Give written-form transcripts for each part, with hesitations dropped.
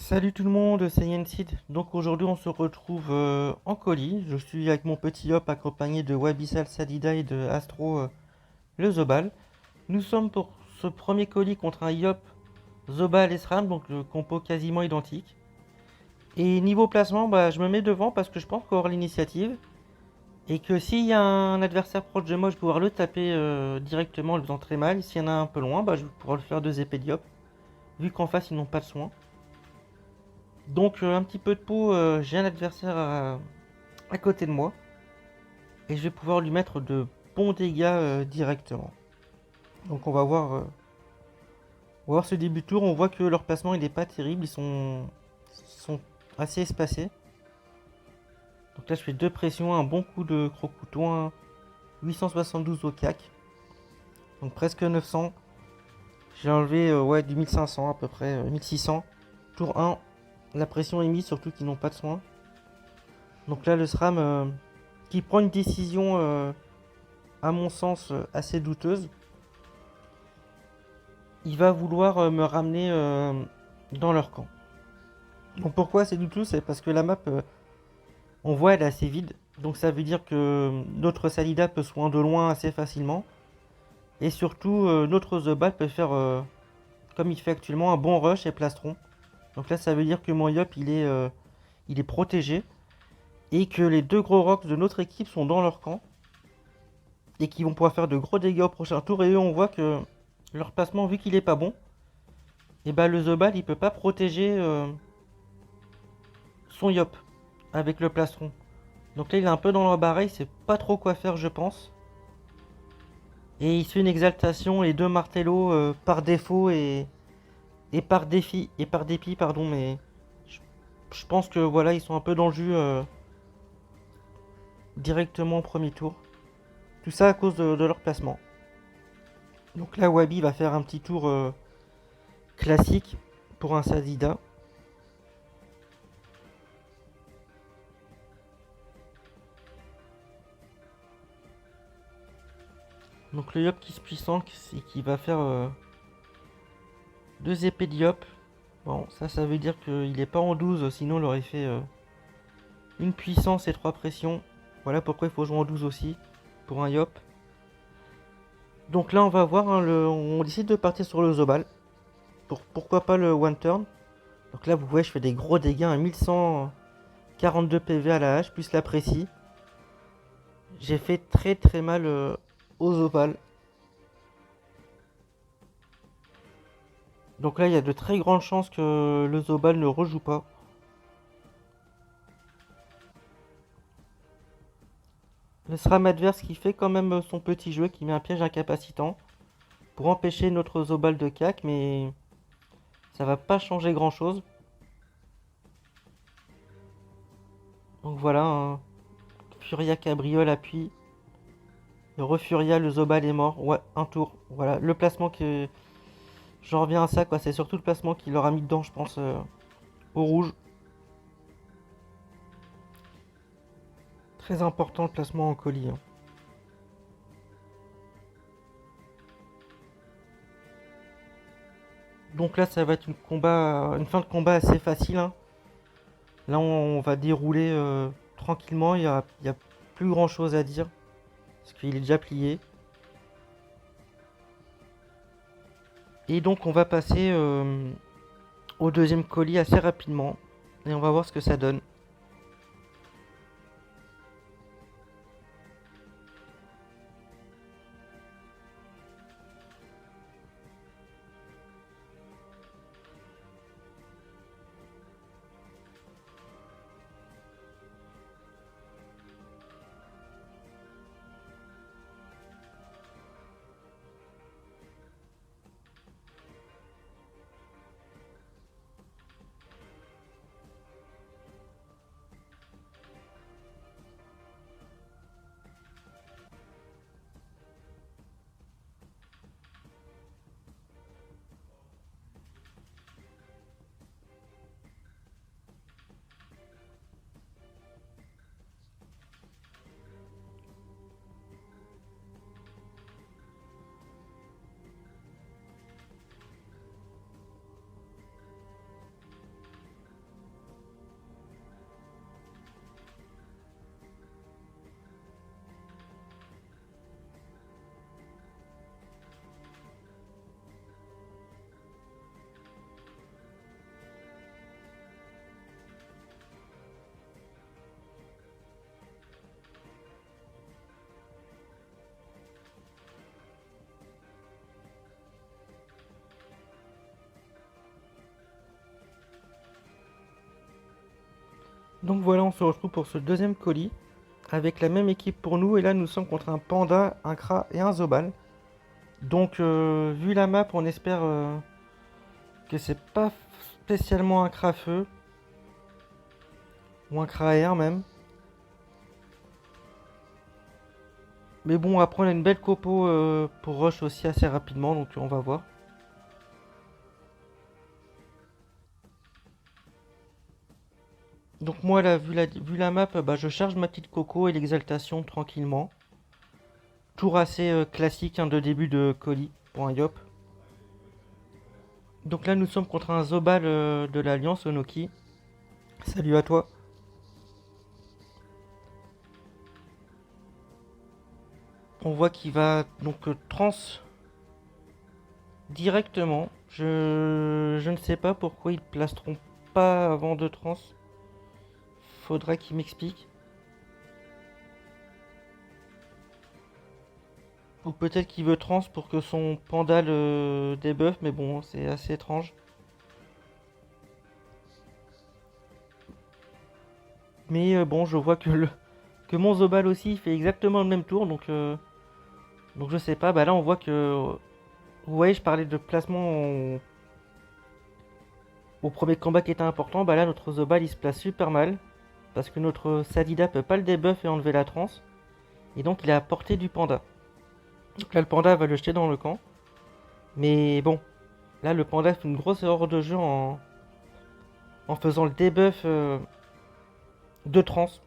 Salut tout le monde, c'est Yensid. Donc aujourd'hui on se retrouve en colis. Je suis avec mon petit hop accompagné de Wabissal Sadida et de Astro le Zobal. Nous sommes pour ce premier colis contre un Yop Zobal et SRAM, donc le compo quasiment identique. Et niveau placement, je me mets devant parce que je pense qu'on va avoir l'initiative. Et que s'il y a un adversaire proche de moi, je vais pouvoir le taper directement en le faisant très mal. S'il y en a un peu loin, je vais pouvoir le faire deux épées Diop. Vu qu'en face ils n'ont pas de soin. Donc un petit peu de peau, j'ai un adversaire à côté de moi. Et je vais pouvoir lui mettre de bons dégâts directement. Donc on va voir ce début de tour. On voit que leur placement il n'est pas terrible. Ils sont assez espacés. Donc là je fais deux pressions, un bon coup de croc-couteau, un 872 au cac. Donc presque 900. J'ai enlevé ouais, du 1500 à peu près, 1600. Tour 1, la pression est mise, surtout qu'ils n'ont pas de soins. Donc là le SRAM qui prend une décision à mon sens assez douteuse. Il va vouloir me ramener dans leur camp. Donc pourquoi c'est douteux? C'est parce que la map, on voit, elle est assez vide. Donc ça veut dire que notre Salida peut soin de loin assez facilement. Et surtout, notre The Bat peut faire, comme il fait actuellement, un bon rush et plastron. Donc là, ça veut dire que mon Yop, il est protégé. Et que les deux gros rocks de notre équipe sont dans leur camp. Et qui vont pouvoir faire de gros dégâts au prochain tour. Et eux, on voit que leur placement, vu qu'il est pas bon, et le Zobal il peut pas protéger son Yop avec le plastron. Donc là il est un peu dans l'embarras, il sait pas trop quoi faire je pense. Et il fait une exaltation et deux martellos par défaut et par défi et par dépit pardon, mais je, je pense que voilà ils sont un peu dans le jus directement au premier tour. Tout ça à cause de leur placement. Donc là Wabi va faire un petit tour classique pour un Sadida. Donc le Yop qui se puissant, c'est qui va faire deux épées de Yop. Bon, ça veut dire qu'il n'est pas en 12, sinon il aurait fait une puissance et trois pressions. Voilà pourquoi il faut jouer en 12 aussi, pour un Yop. Donc là, on va voir, hein, on décide de partir sur le Zobal. Pourquoi pas le One Turn. Donc là, vous voyez, je fais des gros dégâts, 1142 PV à la hache, plus la précis. J'ai fait très très mal au Zobal. Donc là, il y a de très grandes chances que le Zobal ne rejoue pas. Le SRAM adverse qui fait quand même son petit jeu, qui met un piège incapacitant pour empêcher notre Zobal de cac, mais ça va pas changer grand chose. Donc voilà, un Furia Cabriole appuie. Le Refuria, le Zobal est mort. Ouais, un tour. Voilà, le placement que. J'en reviens à ça, quoi. C'est surtout le placement qui leur a mis dedans, je pense, au rouge. Très important le placement en colis, hein. Donc là, ça va être une fin de combat assez facile, hein. Là, on va dérouler tranquillement. Il y a plus grand chose à dire. Parce qu'il est déjà plié. Et donc, on va passer au deuxième colis assez rapidement. Et on va voir ce que ça donne. Donc voilà, on se retrouve pour ce deuxième colis, avec la même équipe pour nous, et là nous sommes contre un panda, un kra et un zobal. Donc vu la map, on espère que c'est pas spécialement un kra-feu, ou un kra air même. Mais bon, après on a une belle copo pour rush aussi assez rapidement, donc on va voir. Donc moi là, vu la map, bah, je charge ma petite coco et l'exaltation tranquillement. Tour assez classique hein, de début de colis pour un yop. Donc là nous sommes contre un Zobal de l'Alliance Onoki. Salut à toi. On voit qu'il va donc trans directement. Je ne sais pas pourquoi ils placeront pas avant de trans. Faudra qu'il m'explique. Ou peut-être qu'il veut trans pour que son panda le débuffe, mais bon, c'est assez étrange. Mais bon, je vois que mon Zobal aussi fait exactement le même tour, donc je sais pas. Bah là, on voit que. Vous voyez, je parlais de placement au premier combat qui était important. Bah là, notre Zobal il se place super mal. Parce que notre Sadida peut pas le debuff et enlever la transe. Et donc, il est à portée du panda. Donc là, le panda va le jeter dans le camp. Mais bon, là, le panda fait une grosse erreur de jeu en faisant le debuff de transe.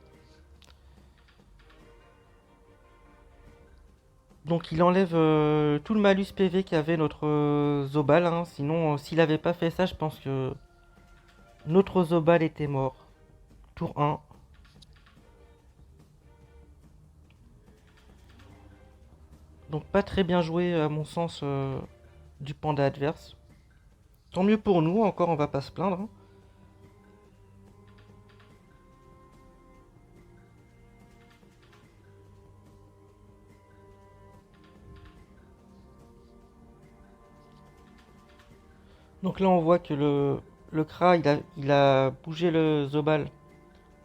Donc il enlève tout le malus PV qu'avait notre Zobal. Hein. Sinon, s'il avait pas fait ça, je pense que notre Zobal était mort. Tour 1. Donc pas très bien joué à mon sens du panda adverse. Tant mieux pour nous, encore on va pas se plaindre. Hein. Donc là on voit que le Kra il a bougé le Zobal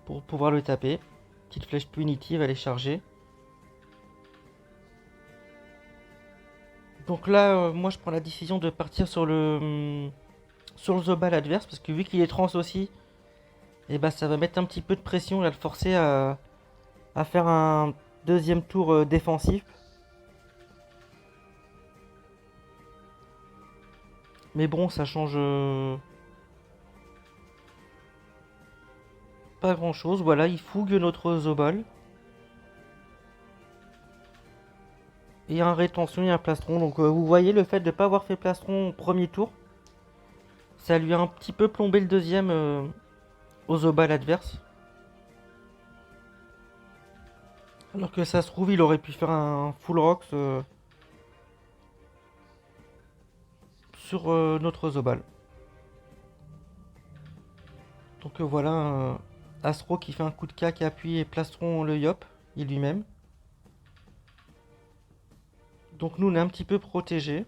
pour pouvoir le taper. Petite flèche punitive, elle est chargée. Donc là, moi je prends la décision de partir sur le Zobal adverse parce que vu qu'il est trans aussi, et bah ça va mettre un petit peu de pression et à le forcer à faire un deuxième tour défensif. Mais bon, ça change pas grand chose. Voilà, il fougue notre Zobal. Et un rétention et un plastron. Donc vous voyez le fait de ne pas avoir fait plastron au premier tour. Ça lui a un petit peu plombé le deuxième au Zobal adverse. Alors que ça se trouve, il aurait pu faire un full rocks sur notre Zobal. Donc voilà, Astro qui fait un coup de cac, appuie et plastron le yop, il lui-même. Donc nous on est un petit peu protégé.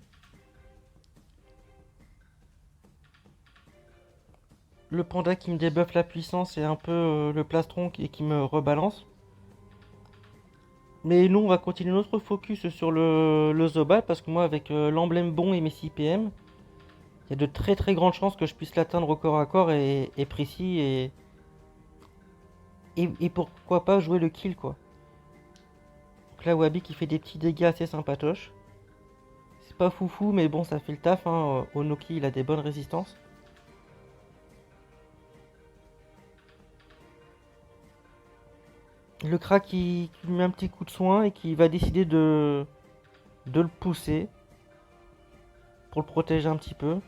Le panda qui me débuffe la puissance et un peu le plastron qui me rebalance. Mais nous on va continuer notre focus sur le Zobal parce que moi avec l'emblème bon et mes 6 PM, il y a de très très grandes chances que je puisse l'atteindre au corps à corps et précis et pourquoi pas jouer le kill quoi. Donc là Wabi qui fait des petits dégâts assez sympatoches. C'est pas foufou mais bon ça fait le taf hein. Onoki il a des bonnes résistances. Le crack qui lui met un petit coup de soin et qui va décider de le pousser pour le protéger un petit peu.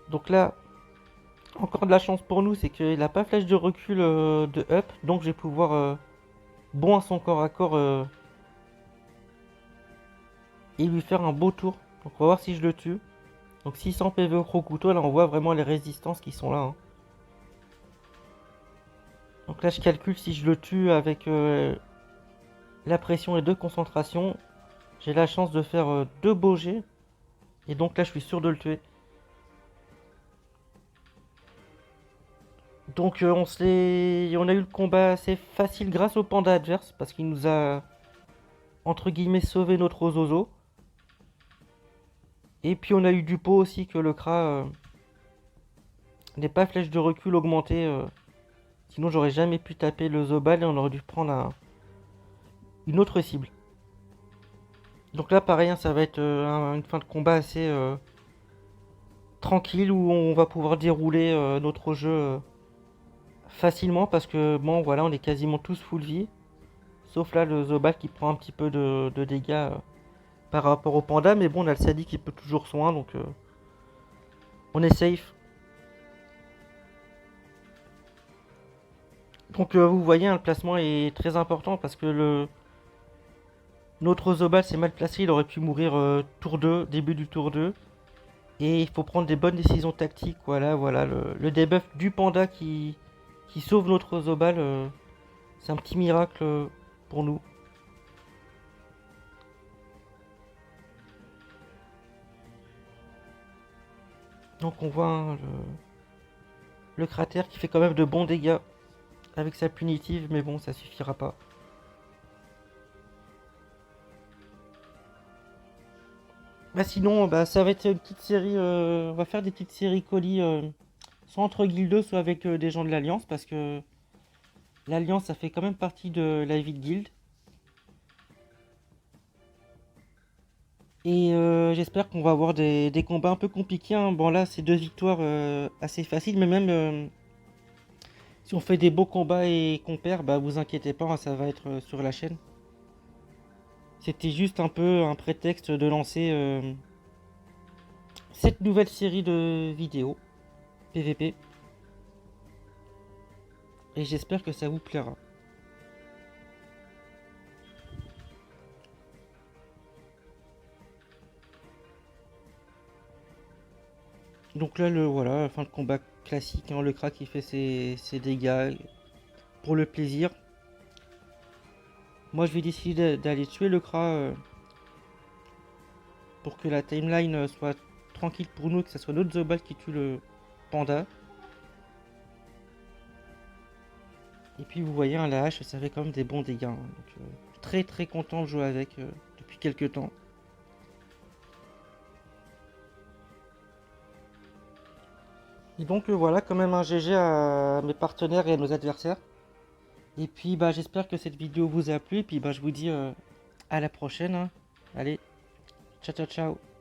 Donc là, encore de la chance pour nous, c'est qu'il n'a pas flèche de recul de up, donc je vais pouvoir bon à son corps à corps et lui faire un beau tour. Donc on va voir si je le tue. Donc 600 PV au gros couteau, là on voit vraiment les résistances qui sont là. Hein. Donc là je calcule si je le tue avec la pression et 2 concentrations. J'ai la chance de faire 2 beaux jets. Et donc là je suis sûr de le tuer. Donc on a eu le combat assez facile grâce au panda adverse parce qu'il nous a entre guillemets sauvé notre Zozo. Et puis on a eu du pot aussi que le Kra n'ait pas flèche de recul augmentée. Sinon j'aurais jamais pu taper le Zobal et on aurait dû prendre une autre cible. Donc là pareil, hein, ça va être une fin de combat assez tranquille où on va pouvoir dérouler notre jeu facilement parce que bon voilà, on est quasiment tous full vie. Sauf là le Zobal qui prend un petit peu de dégâts par rapport au panda, mais bon on a le Sadi qui peut toujours soin donc on est safe. Donc vous voyez, hein, le placement est très important parce que notre Zobal s'est mal placé, il aurait pu mourir tour 2, début du tour 2. Et il faut prendre des bonnes décisions tactiques. Voilà, le debuff du panda qui sauve notre Zobal, c'est un petit miracle pour nous. Donc on voit hein, le cratère qui fait quand même de bons dégâts avec sa punitive, mais bon, ça suffira pas. Bah sinon, bah, ça va être une petite série, on va faire des petites séries colis, soit entre guildes, soit avec des gens de l'Alliance, parce que l'Alliance, ça fait quand même partie de la vie de guilde. Et j'espère qu'on va avoir des combats un peu compliqués, hein. Bon là, c'est 2 victoires assez faciles, mais même si on fait des beaux combats et qu'on perd, bah vous inquiétez pas, hein, ça va être sur la chaîne. C'était juste un peu un prétexte de lancer cette nouvelle série de vidéos PVP. Et j'espère que ça vous plaira. Donc là, voilà, fin de combat classique, hein, le crack qui fait ses dégâts pour le plaisir. Moi, je vais décider d'aller tuer le Kra pour que la timeline soit tranquille pour nous, que ce soit notre Zobal qui tue le panda. Et puis vous voyez, hein, la hache, ça fait quand même des bons dégâts, hein. Donc, très très content de jouer avec depuis quelques temps. Et donc voilà, quand même un GG à mes partenaires et à nos adversaires. Et puis bah j'espère que cette vidéo vous a plu. Et puis bah je vous dis à la prochaine, hein. Allez, ciao ciao ciao.